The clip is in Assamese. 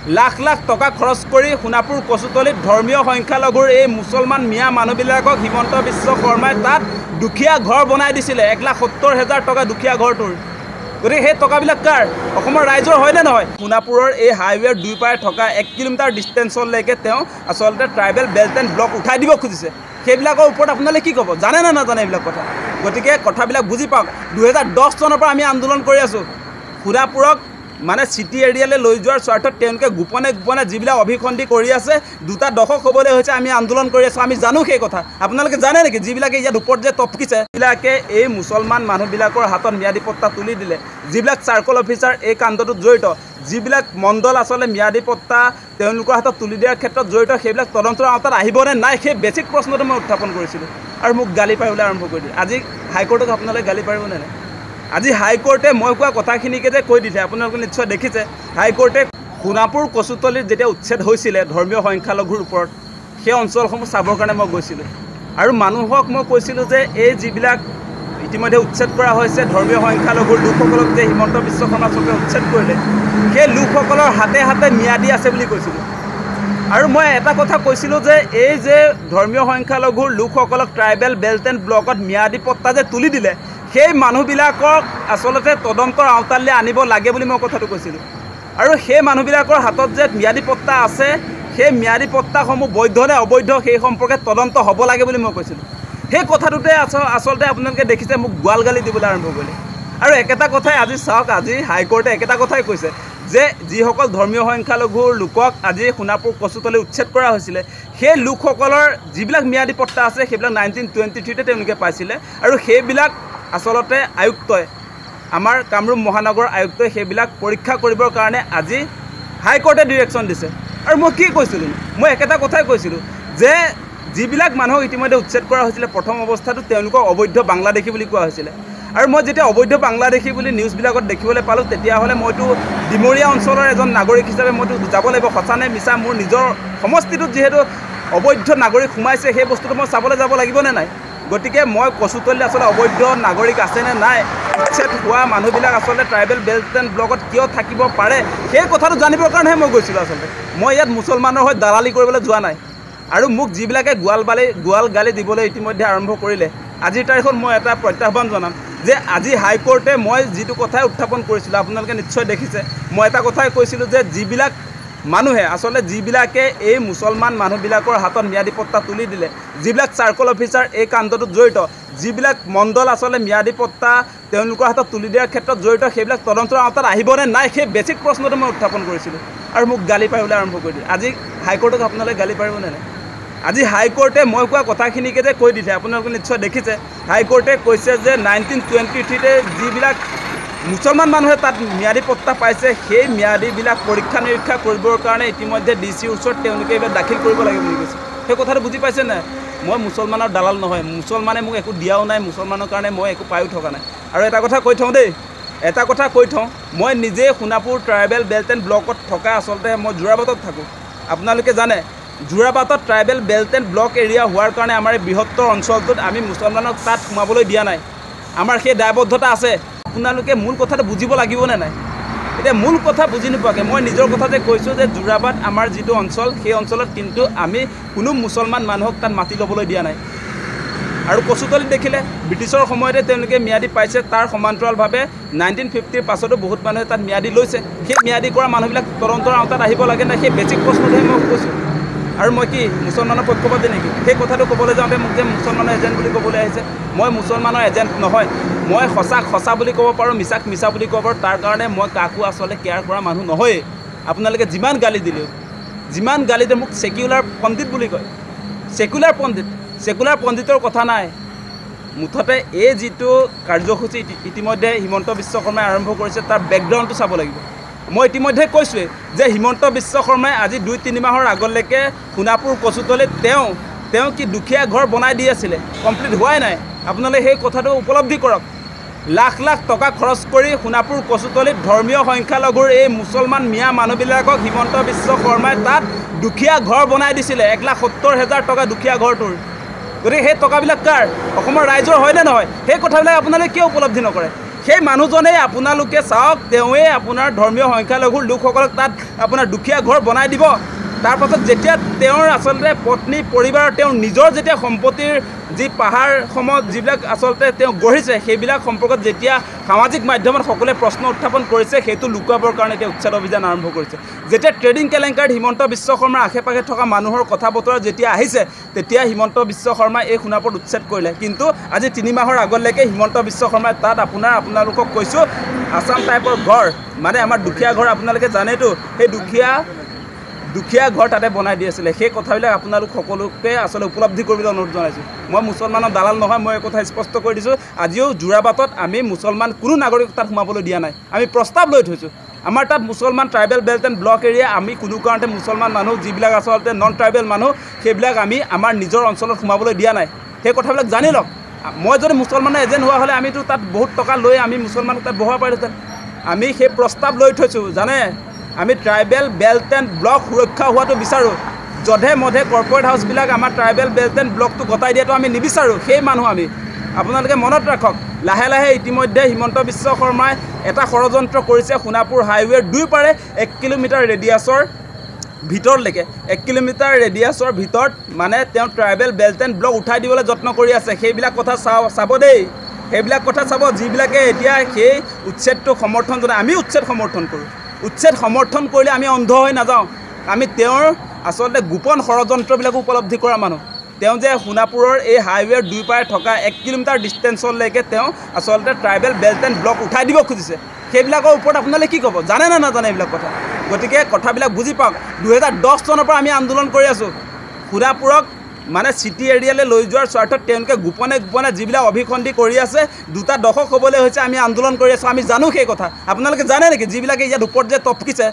লাখ লাখ টকা খৰচ কৰি সোণাপুৰ কচুতলিত ধৰ্মীয় সংখ্যালঘুৰ এই মুছলমান মিয়া মানুহবিলাকক হিমন্ত বিশ্ব শৰ্মাই তাত দুখীয়া ঘৰ বনাই দিছিলে 1,70,000 টকা দুখীয়া ঘৰটোৰ গতিকে সেই টকাবিলাক কাৰ অসমৰ ৰাইজৰ হয়নে নহয় সোণাপুৰৰ এই হাইৱেৰ দুই পাৰে থকা 1 কিলোমিটাৰ ডিষ্টেঞ্চলৈকে তেওঁ আচলতে ট্ৰাইবেল বেল্ট এণ্ড ব্লক উঠাই দিব খুজিছে সেইবিলাকৰ ওপৰত আপোনালোকে কি ক'ব জানে নে নাজানে এইবিলাক কথা গতিকে কথাবিলাক বুজি পাওক 2010 চনৰ পৰা আমি আন্দোলন কৰি আছোঁ সোণাপুৰক মানে সিটি এৰিয়ালৈ লৈ যোৱাৰ স্বাৰ্থত তেওঁলোকে গোপনে গোপনে যিবিলাক অভিসন্ধি কৰি আছে দুটা দশক হ'বলৈ হৈছে আমি আন্দোলন কৰি আছোঁ আমি জানো সেই কথা আপোনালোকে জানে নেকি যিবিলাকে ইয়াত ওপৰত যে টপকিছে যিবিলাকে এই মুছলমান মানুহবিলাকৰ হাতত ম্যাদী পট্টা তুলি দিলে যিবিলাক চাৰ্কল অফিচাৰ এই কাণ্ডটোত জড়িত যিবিলাক মণ্ডল আচলতে ম্যাদী পট্টা তেওঁলোকৰ হাতত তুলি দিয়াৰ ক্ষেত্ৰত জড়িত সেইবিলাক তদন্তৰ আওতাত আহিবনে নাই সেই বেছিক প্ৰশ্নটো মই উত্থাপন কৰিছিলোঁ আৰু মোক গালি পাৰিবলৈ আৰম্ভ কৰি দিলে আজি হাইকোৰ্টক আপোনালোকে গালি পাৰিবনে নাই আজি হাইকোৰ্টে মই কোৱা কথাখিনিকে যে কৈ দিছে আপোনালোকে নিশ্চয় দেখিছে হাইকোৰ্টে সোণাপুৰ কচুতলিত যেতিয়া উচ্ছেদ হৈছিলে ধৰ্মীয় সংখ্যালঘুৰ ওপৰত সেই অঞ্চলসমূহ চাবৰ কাৰণে মই গৈছিলোঁ আৰু মানুহক মই কৈছিলোঁ যে এই যিবিলাক ইতিমধ্যে উচ্ছেদ কৰা হৈছে ধৰ্মীয় সংখ্যালঘুৰ লোকসকলক যে হিমন্ত বিশ্ব শৰ্মা চৰকাৰে উচ্ছেদ কৰিলে সেই লোকসকলৰ হাতে হাতে ম্যাদী আছে বুলি কৈছিলোঁ আৰু মই এটা কথা কৈছিলোঁ যে এই যে ধৰ্মীয় সংখ্যালঘুৰ লোকসকলক ট্ৰাইবেল বেল্ট এণ্ড ব্লকত ম্যাদী পট্টা যে তুলি দিলে সেই মানুহবিলাকক আচলতে তদন্তৰ আওতালৈ আনিব লাগে বুলি মই কথাটো কৈছিলোঁ আৰু সেই মানুহবিলাকৰ হাতত যে ম্যাদী পট্টা আছে সেই ম্যাদী পট্টাসমূহ বৈধ নে অবৈধ সেই সম্পৰ্কে তদন্ত হ'ব লাগে বুলি মই কৈছিলোঁ সেই কথাটোতে আচলতে আপোনালোকে দেখিছে মোক গোৱাল গালি দিবলৈ আৰম্ভ কৰিলে আৰু একেটা কথাই আজি চাওক আজি হাইকোৰ্টে একেটা কথাই কৈছে যে যিসকল ধৰ্মীয় সংখ্যালঘুৰ লোকক আজি সোণাপুৰ কচুতলি উচ্ছেদ কৰা হৈছিলে সেই লোকসকলৰ যিবিলাক ম্যাদী পট্টা আছে সেইবিলাক 1923তে তেওঁলোকে পাইছিলে আৰু সেইবিলাক আচলতে আয়ুক্তই আমাৰ কামৰূপ মহানগৰ আয়ুক্তই সেইবিলাক পৰীক্ষা কৰিবৰ কাৰণে আজি হাইকোৰ্টে ডিৰেকশ্যন দিছে আৰু মই কি কৈছিলোঁ মই একেটা কথাই কৈছিলোঁ যে যিবিলাক মানুহক ইতিমধ্যে উচ্ছেদ কৰা হৈছিলে প্ৰথম অৱস্থাটো তেওঁলোকক অবৈধ বাংলাদেশী বুলি কোৱা হৈছিলে আৰু মই যেতিয়া অবৈধ বাংলাদেশী বুলি নিউজবিলাকত দেখিবলৈ পালোঁ তেতিয়াহ'লে মইতো ডিমৰীয়া অঞ্চলৰ এজন নাগৰিক হিচাপে মইতো যাব লাগিব সঁচা নে মিছা মোৰ নিজৰ সমষ্টিটোত যিহেতু অবৈধ নাগৰিক সোমাইছে সেই বস্তুটো মই চাবলৈ যাব লাগিবনে নাই গতিকে মই কচুতলিত আচলতে অবৈধ নাগৰিক আছেনে নাই উচ্ছেদ হোৱা মানুহবিলাক আচলতে ট্ৰাইবেল বেল্ট এণ্ড ব্লকত কিয় থাকিব পাৰে সেই কথাটো জানিবৰ কাৰণেহে মই গৈছিলোঁ আচলতে মই ইয়াত মুছলমানৰ হৈ দালালি কৰিবলৈ যোৱা নাই আৰু মোক যিবিলাকে গোৱাল গালি দিবলৈ ইতিমধ্যে আৰম্ভ কৰিলে আজিৰ তাৰিখত মই এটা প্ৰত্যাহ্বান জনাম যে আজি হাইকোৰ্টে মই যিটো কথাই উত্থাপন কৰিছিলোঁ আপোনালোকে নিশ্চয় দেখিছে মই এটা কথাই কৈছিলোঁ যে যিবিলাক মানুহে আচলতে যিবিলাকে এই মুছলমান মানুহবিলাকৰ হাতত ম্যাদী পট্টা তুলি দিলে যিবিলাক চাৰ্কল অফিচাৰ এই কাণ্ডটোত জড়িত যিবিলাক মণ্ডল আচলতে ম্যাদী পট্টা তেওঁলোকৰ হাতত তুলি দিয়াৰ ক্ষেত্ৰত জড়িত সেইবিলাক তদন্তৰ আওতাত আহিবনে নাই সেই বেছিক প্ৰশ্নটো মই উত্থাপন কৰিছিলোঁ আৰু মোক গালি পাৰিবলৈ আৰম্ভ কৰি দিলে আজি হাইকোৰ্টক আপোনালোকে গালি পাৰিবনে নাই আজি হাইকোৰ্টে মই কোৱা কথাখিনিকে যে কৈ দিছে আপোনালোকে নিশ্চয় দেখিছে হাইকোৰ্টে কৈছে যে 1923তে যিবিলাক মুছলমান মানুহে তাত ম্যাদী পট্টা পাইছে সেই ম্যাদীবিলাক পৰীক্ষা নিৰীক্ষা কৰিবৰ কাৰণে ইতিমধ্যে ডিচিৰ ওচৰত তেওঁলোকে এইবাৰ দাখিল কৰিব লাগে বুলি কৈছে সেই কথাটো বুজি পাইছে নাই মই মুছলমানৰ দালাল নহয় মুছলমানে মোক একো দিয়াও নাই মুছলমানৰ কাৰণে মই একো পায়ো থকা নাই আৰু এটা কথা কৈ থওঁ দেই এটা কথা কৈ থওঁ মই নিজে সোণাপুৰ ট্ৰাইবেল বেল্ট এণ্ড ব্লকত থকা আচলতে মই যোৰাবাটত থাকোঁ আপোনালোকে জানে যোৰাবাটত tribal belt and block area হোৱাৰ কাৰণে আমাৰ এই বৃহত্তৰ অঞ্চলটোত আমি মুছলমানক তাত সোমাবলৈ দিয়া নাই আমাৰ সেই দায়বদ্ধতা আছে আপোনালোকে মূল কথাটো বুজিব লাগিবনে নাই এতিয়া মূল কথা বুজি নোপোৱাকৈ মই নিজৰ কথাতে কৈছোঁ যে যোৰাবাট আমাৰ যিটো অঞ্চল সেই অঞ্চলত কিন্তু আমি কোনো মুছলমান মানুহক তাত মাটি ল'বলৈ দিয়া নাই আৰু কচুতলিত দেখিলে ব্ৰিটিছৰ সময়তে তেওঁলোকে ম্যাদী পাইছে তাৰ সমান্তৰালভাৱে 1950ৰ পাছতো বহুত মানুহে তাত ম্যাদী লৈছে সেই ম্যাদী কৰা মানুহবিলাক তদন্তৰ আওতাত আহিব লাগে নাই সেই বেছিক প্ৰশ্নটোহে মই কৈছোঁ আৰু মই কি মুছলমানৰ পক্ষপাতি নেকি সেই কথাটো ক'বলৈ যাওঁতে মোক যে মুছলমানৰ এজেণ্ট বুলি ক'বলৈ আহিছে মই মুছলমানৰ এজেণ্ট নহয় মই সঁচাক সঁচা বুলি ক'ব পাৰোঁ মিছাক মিছা বুলি ক'ব পাৰোঁ তাৰ কাৰণে মই কাকো আচলতে কেয়াৰ কৰা মানুহ নহয়েই আপোনালোকে যিমান গালি দিলেও যিমান গালি দিয়ে মোক ছেকুলাৰ পণ্ডিত বুলি কয় ছেকুলাৰ পণ্ডিতৰ কথা নাই মুঠতে এই যিটো কাৰ্যসূচী ইতিমধ্যে হিমন্ত বিশ্ব শৰ্মাই আৰম্ভ কৰিছে তাৰ বেকগ্ৰাউণ্ডটো চাব লাগিব মই ইতিমধ্যে কৈছোঁৱেই যে হিমন্ত বিশ্ব শৰ্মাই আজি 2-3 মাহৰ আগলৈকে সোণাপুৰ কচুতলিত তেওঁ কি দুখীয়া ঘৰ বনাই দি আছিলে কমপ্লিট হোৱাই নাই আপোনালোকে সেই কথাটো উপলব্ধি কৰক লাখ লাখ টকা খৰচ কৰি সোণাপুৰ কচুতলিত ধৰ্মীয় সংখ্যালঘুৰ এই মুছলমান মিয়া মানুহবিলাকক হিমন্ত বিশ্ব শৰ্মাই তাত দুখীয়া ঘৰ বনাই দিছিলে 1,70,000 টকা দুখীয়া ঘৰটোৰ গতিকে সেই টকাবিলাক কাৰ অসমৰ ৰাইজৰ হয়নে নহয় সেই কথাবিলাক আপোনালোকে কিয় উপলব্ধি নকৰে সেই মানুহজনেই আপোনালোকে চাওক তেওঁৱে আপোনাৰ ধৰ্মীয় সংখ্যালঘুৰ লোকসকলক তাত আপোনাৰ দুখীয়া ঘৰ বনাই দিব। তাৰ পাছত যেতিয়া তেওঁৰ আচলতে পত্নী পৰিবাৰ তেওঁৰ নিজৰ যেতিয়া সম্পত্তিৰ যি পাহাৰসমূহ যিবিলাক আচলতে তেওঁ গঢ়িছে সেইবিলাক সম্পৰ্কত যেতিয়া সামাজিক মাধ্যমত সকলোৱে প্ৰশ্ন উত্থাপন কৰিছে সেইটো লুকুৱাবৰ কাৰণে এতিয়া উচ্ছেদ অভিযান আৰম্ভ কৰিছে। যেতিয়া ট্ৰেডিং কেলেংকাৰীত হিমন্ত বিশ্ব শৰ্মাৰ আশে পাশে থকা মানুহৰ কথা বতৰা যেতিয়া আহিছে তেতিয়া হিমন্ত বিশ্ব শৰ্মাই এই সোণাপুৰত উচ্ছেদ কৰিলে। কিন্তু আজি 3 মাহৰ আগলৈকে হিমন্ত বিশ্ব শৰ্মাই তাত আপোনালোকক কৈছোঁ আছাম টাইপৰ ঘৰ মানে আমাৰ দুখীয়া ঘৰ আপোনালোকে জানেতো সেই দুখীয়া ঘৰ তাতে বনাই দি আছিলে। সেই কথাবিলাক আপোনালোক সকলোকে আচলতে উপলব্ধি কৰিবলৈ অনুৰোধ জনাইছোঁ। মই মুছলমানৰ দালাল নহয়, মই এই কথা স্পষ্ট কৰি দিছোঁ। আজিও যোৰাবাটত আমি মুছলমান কোনো নাগৰিক তাত সোমাবলৈ দিয়া নাই। আমি প্ৰস্তাৱ লৈ থৈছোঁ। আমাৰ তাত মুছলমান tribal belt and block area আমি কোনো কাৰণতে মুছলমান মানুহ যিবিলাক আচলতে নন ট্ৰাইবেল মানুহ সেইবিলাক আমি আমাৰ নিজৰ অঞ্চলত সোমাবলৈ দিয়া নাই। সেই কথাবিলাক জানি লওক। মই যদি মুছলমানৰ এজেণ্ট হোৱা হ'লে আমিতো তাত বহুত টকা লৈ আমি মুছলমানক তাত বহাব পাৰিলোহেঁতেন। আমি সেই প্ৰস্তাৱ লৈ থৈছোঁ জানে। আমি ট্ৰাইবেল বেল্ট এণ্ড ব্লক সুৰক্ষা হোৱাটো বিচাৰোঁ। যধে মধে কৰ্পৰেট হাউচবিলাক আমাৰ ট্ৰাইবেল বেল্ট এণ্ড ব্লকটো গতাই দিয়াটো আমি নিবিচাৰোঁ। সেই মানুহ আমি আপোনালোকে মনত ৰাখক। লাহে লাহে ইতিমধ্যে হিমন্ত বিশ্ব শৰ্মাই এটা ষড়যন্ত্ৰ কৰিছে সোণাপুৰ হাইৱেৰ দুয়োপাৰে 1 কিলোমিটাৰ ৰেডিয়াছৰ ভিতৰলৈকে 1 কিলোমিটাৰ ৰেডিয়াছৰ ভিতৰত মানে তেওঁ ট্ৰাইবেল বেল্ট এণ্ড ব্লক উঠাই দিবলৈ যত্ন কৰি আছে। সেইবিলাক কথা চাব দেই। সেইবিলাক কথা চাব যিবিলাকে এতিয়া সেই উচ্ছেদটোক সমৰ্থন জনায়। আমি উচ্ছেদ সমৰ্থন কৰোঁ। উচ্ছেদ সমৰ্থন কৰিলে আমি অন্ধ হৈ নাযাওঁ। আমি তেওঁৰ আচলতে গোপন ষড়যন্ত্ৰবিলাকো উপলব্ধি কৰা মানুহ। তেওঁ যে সোণাপুৰৰ এই হাইৱেৰ দুয়োপাৰে থকা 1 কিলোমিটাৰ ডিষ্টেঞ্চলৈকে তেওঁ আচলতে ট্ৰাইবেল বেল্ট এণ্ড ব্লক উঠাই দিব খুজিছে। সেইবিলাকৰ ওপৰত আপোনালোকে কি ক'ব? জানে নে নাজানে এইবিলাক কথা? গতিকে কথাবিলাক বুজি পাওক। 2010 চনৰ পৰা আমি আন্দোলন কৰি আছোঁ। সোণাপুৰক মানে চিটি এৰিয়ালৈ লৈ যোৱাৰ স্বাৰ্থত তেওঁলোকে গোপনে যিবিলাক অভিসন্ধি কৰি আছে 2টা দশক হ'বলৈ হৈছে আমি আন্দোলন কৰি আছোঁ। আমি জানো সেই কথা। আপোনালোকে জানে নেকি যিবিলাকে ইয়াত ওপৰত যে টপকিছে